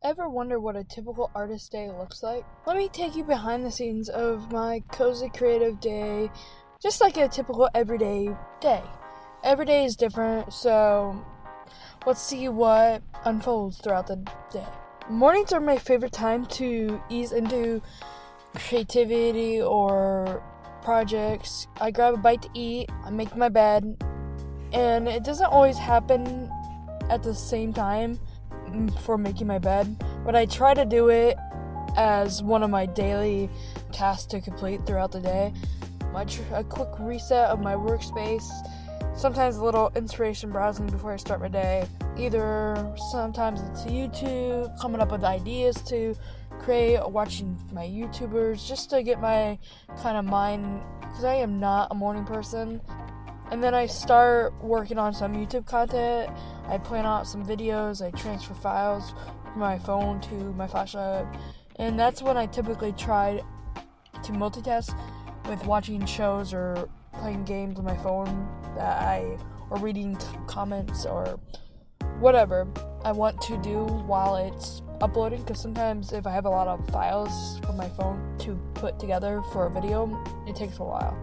Ever wonder what a typical artist day looks like? Let me take you behind the scenes of my cozy creative day, just like a typical everyday day. Every day is different, so let's see what unfolds throughout the day. Mornings are my favorite time to ease into creativity or projects. I grab a bite to eat, I make my bed, and it doesn't always happen at the same time for making my bed, but I try to do it as one of my daily tasks to complete throughout the day. A quick reset of my workspace, sometimes a little inspiration browsing before I start my day. Either sometimes it's YouTube, coming up with ideas to create, watching my YouTubers, just to get my kind of mind, because I am not a morning person. And then I start working on some YouTube content. I plan out some videos, I transfer files from my phone to my flash drive. And that's when I typically try to multitask with watching shows or playing games on my phone or reading comments or whatever I want to do while it's uploading, because sometimes if I have a lot of files from my phone to put together for a video, it takes a while.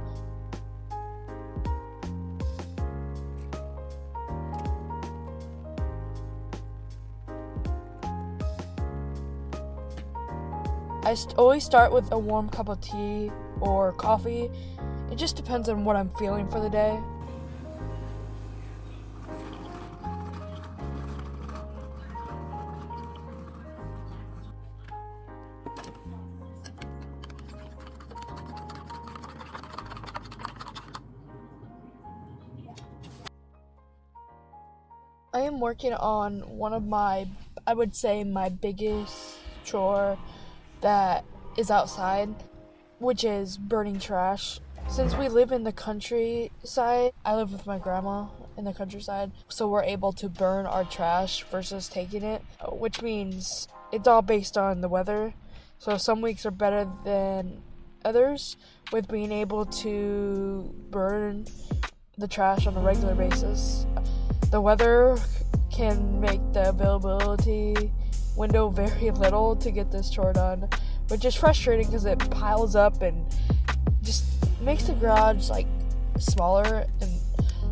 I always start with a warm cup of tea or coffee. It just depends on what I'm feeling for the day. I am working on one of my biggest chore that is outside, which is burning trash. Since we live in the countryside, I live with my grandma in the countryside, so we're able to burn our trash versus taking it, which means it's all based on the weather. So some weeks are better than others with being able to burn the trash on a regular basis. The weather can make the availability window very little to get this chore done, which is frustrating because it piles up and just makes the garage smaller. And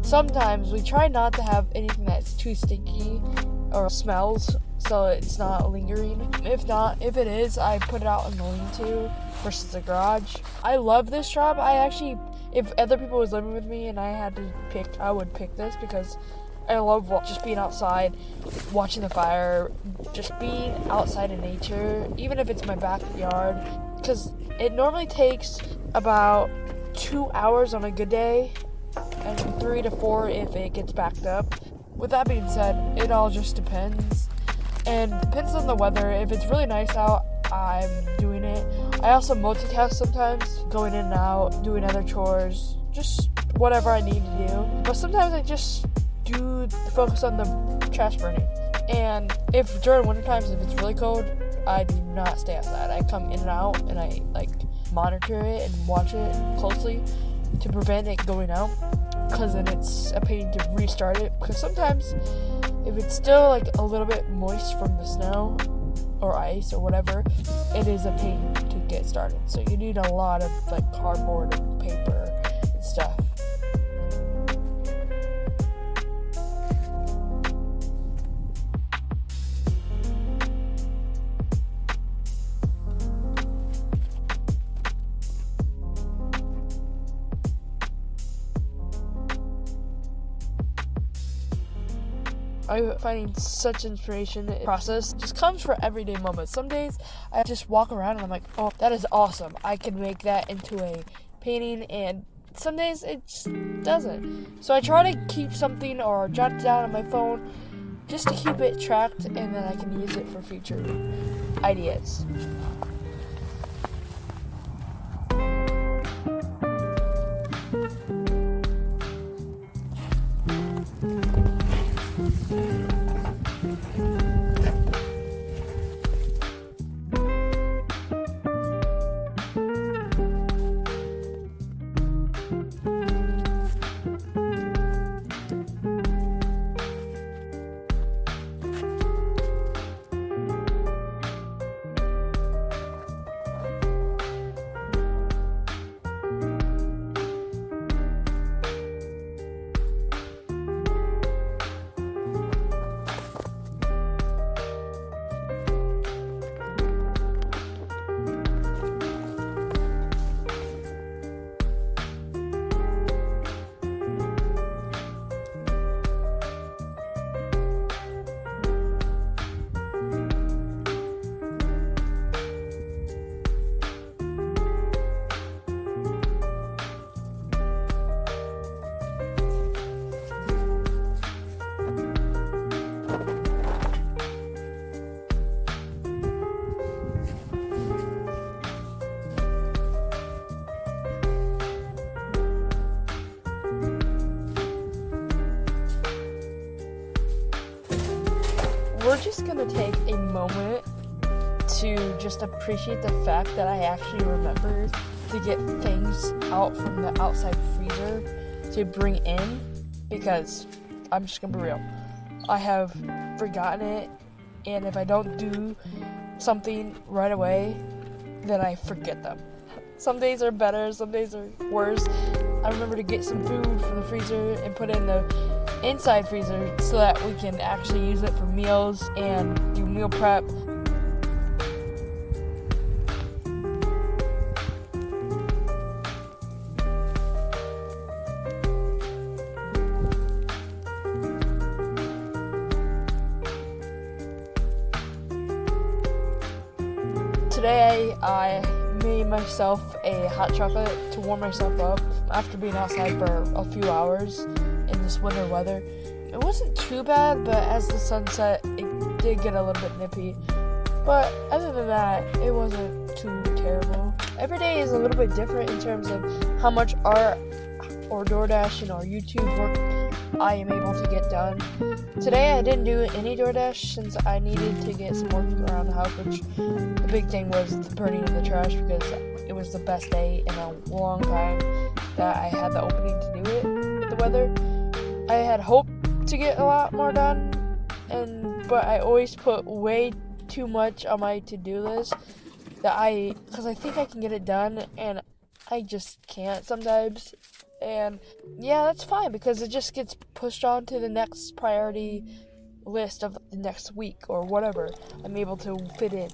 sometimes we try not to have anything that's too stinky or smells, so it's not lingering. If it is, I put it out in the lean-to versus the garage. I love this job. If other people was living with me and I had to pick, I would pick this because I love just being outside, watching the fire, just being outside in nature, even if it's my backyard, because it normally takes about 2 hours on a good day, and 3 to 4 if it gets backed up. With that being said, it all just depends, and depends on the weather. If it's really nice out, I'm doing it. I also multitask sometimes, going in and out, doing other chores, just whatever I need to do. But sometimes I just do focus on the trash burning. And if during winter times, if it's really cold, I do not stay outside. I come in and out and I monitor it and watch it closely to prevent it going out, because then it's a pain to restart it, because sometimes if it's still a little bit moist from the snow or ice or whatever, it is a pain to get started. So you need a lot of cardboard and paper and stuff. I'm finding such inspiration in the process. Just comes for everyday moments. Some days I just walk around and I'm like, oh, that is awesome. I can make that into a painting, and some days it just doesn't. So I try to keep something or jot it down on my phone just to keep it tracked, and then I can use it for future ideas. just gonna take a moment to just appreciate the fact that I actually remembered to get things out from the outside freezer to bring in, because I'm just gonna be real, I have forgotten it, and if I don't do something right away, then I forget them. Some days are better, some days are worse. I remember to get some food from the freezer and put it in the inside freezer so that we can actually use it for meals and do meal prep. Today I made myself a hot chocolate to warm myself up after being outside for a few hours in this winter weather. It wasn't too bad, but as the sun set, it did get a little bit nippy. But other than that, it wasn't too terrible. Every day is a little bit different in terms of how much art or DoorDash or YouTube work I am able to get done. Today I didn't do any DoorDash since I needed to get some work around the house, which the big thing was the burning of the trash, because it was the best day in a long time that I had the opening to do it with the weather. I had hoped to get a lot more done, but I always put way too much on my to-do list because I think I can get it done, and I just can't sometimes. And yeah, that's fine, because it just gets pushed on to the next priority list of the next week or whatever I'm able to fit in.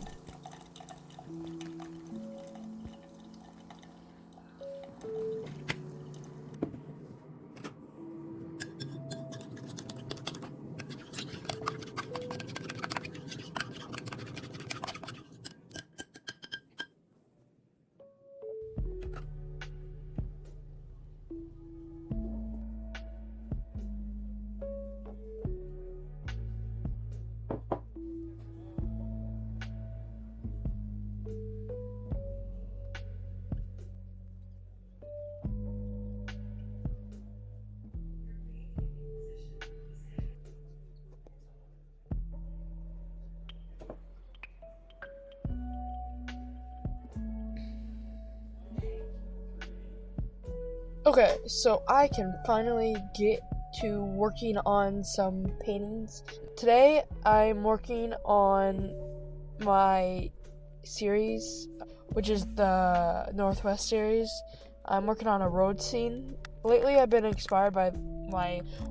Okay, so I can finally get to working on some paintings. Today I'm working on my series, which is the Northwest series. I'm working on a road scene. Lately I've been inspired by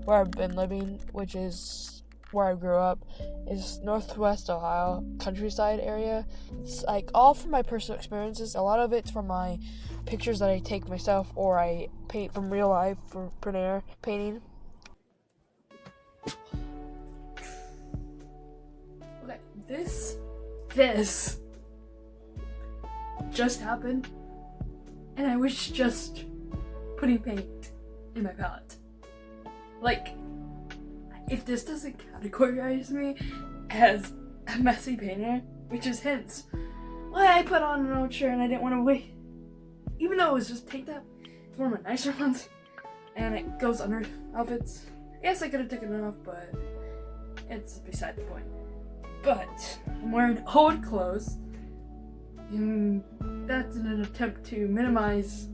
where I've been living, which is where I grew up, is Northwest Ohio, countryside area. It's like all from my personal experiences. A lot of it's from my pictures that I take myself, or I paint from real life for plein air painting. Okay, this just happened, and I was just putting paint in my palette. Like, if this doesn't categorize me as a messy painter, which is hence why I put on an old shirt and I didn't want to wait. Even though it was just tanked up, it's one of my nicer ones, and it goes under outfits. Yes, I could have taken it off, but it's beside the point. But I'm wearing old clothes, and that's in an attempt to minimize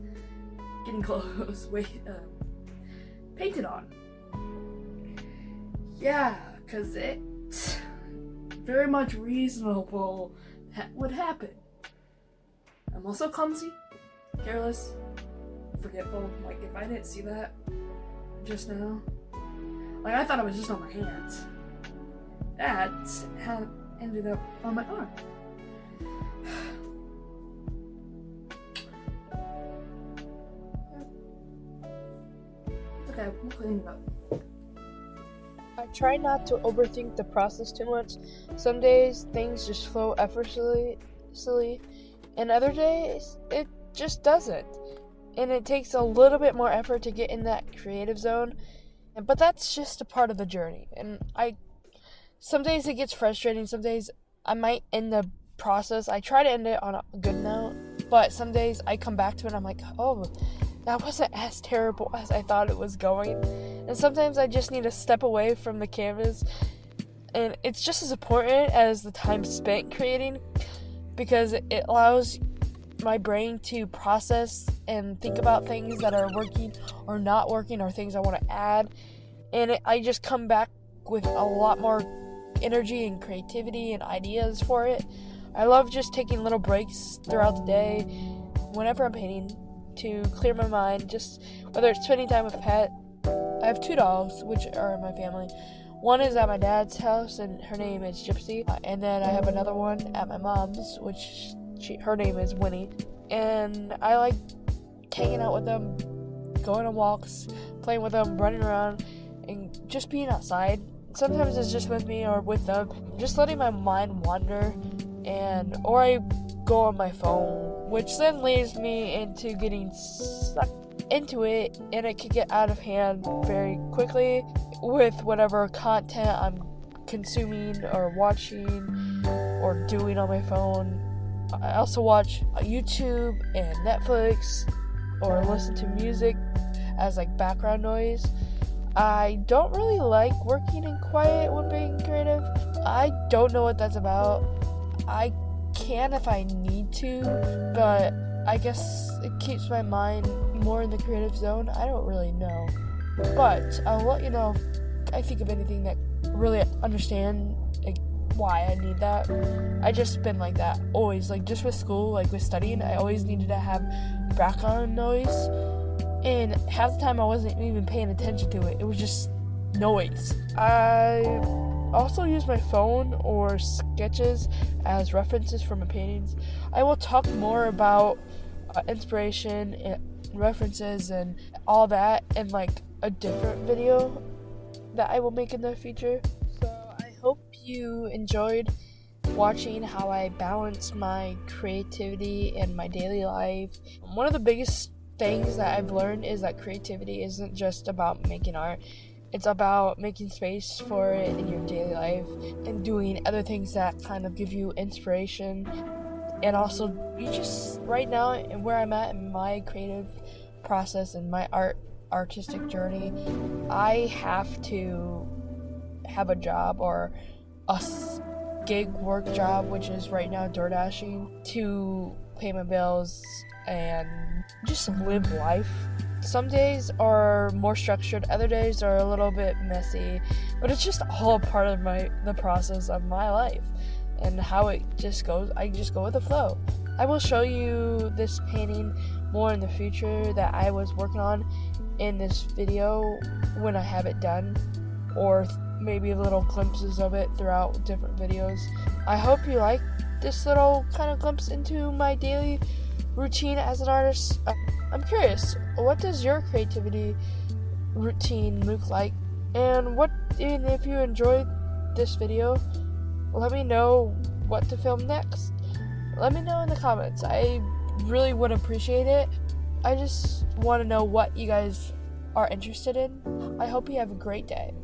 getting clothes painted on. Yeah, because it's very much reasonable that would happen. I'm also clumsy, careless, forgetful. Like, if I didn't see that just now, like, I thought it was just on my hands. That ended up on my arm. It's okay, we'll clean it up. I try not to overthink the process too much. Some days things just flow effortlessly, and other days it just doesn't. And it takes a little bit more effort to get in that creative zone. But that's just a part of the journey. And some days it gets frustrating. Some days I might end the process. I try to end it on a good note. But some days I come back to it and I'm like, oh, that wasn't as terrible as I thought it was going. And sometimes I just need to step away from the canvas And it's just as important as the time spent creating, because it allows my brain to process and think about things that are working or not working, or things I want to add. And I just come back with a lot more energy and creativity and ideas for it. I love just taking little breaks throughout the day whenever I'm painting to clear my mind, just whether it's spending time with a pet. I have 2 dogs, which are in my family. One is at my dad's house, and her name is Gypsy. And then I have another one at my mom's, which her name is Winnie. And I like hanging out with them, going on walks, playing with them, running around, and just being outside. Sometimes it's just with me or with them, just letting my mind wander, or I go on my phone, which then leads me into getting sucked into it, and it can get out of hand very quickly with whatever content I'm consuming or watching or doing on my phone. I also watch YouTube and Netflix, or listen to music as like background noise. I don't really like working in quiet when being creative. I don't know what that's about. I can if I need to, but I guess it keeps my mind more in the creative zone. I don't really know. But I'll let you know if I think of anything that really understand like why I need that. I just been like that always, like just with school, like with studying, I always needed to have background noise. And half the time I wasn't even paying attention to it. It was just noise. I also use my phone or sketches as references for my paintings. I will talk more about inspiration and references and all that in like a different video that I will make in the future. So I hope you enjoyed watching how I balance my creativity and my daily life. One of the biggest things that I've learned is that creativity isn't just about making art. It's about making space for it in your daily life and doing other things that kind of give you inspiration. And also, you just, right now, and where I'm at in my creative process and my artistic journey, I have to have a job or a gig work job, which is right now door dashing, to pay my bills and just live life. Some days are more structured, other days are a little bit messy, but it's just all a part of the process of my life and how it just goes. I just go with the flow. I will show you this painting more in the future that I was working on in this video when I have it done, or maybe little glimpses of it throughout different videos. I hope you like this little kind of glimpse into my daily routine as an artist. I'm curious, what does your creativity routine look like? And if you enjoyed this video, let me know what to film next. Let me know in the comments. I really would appreciate it. I just want to know what you guys are interested in. I hope you have a great day.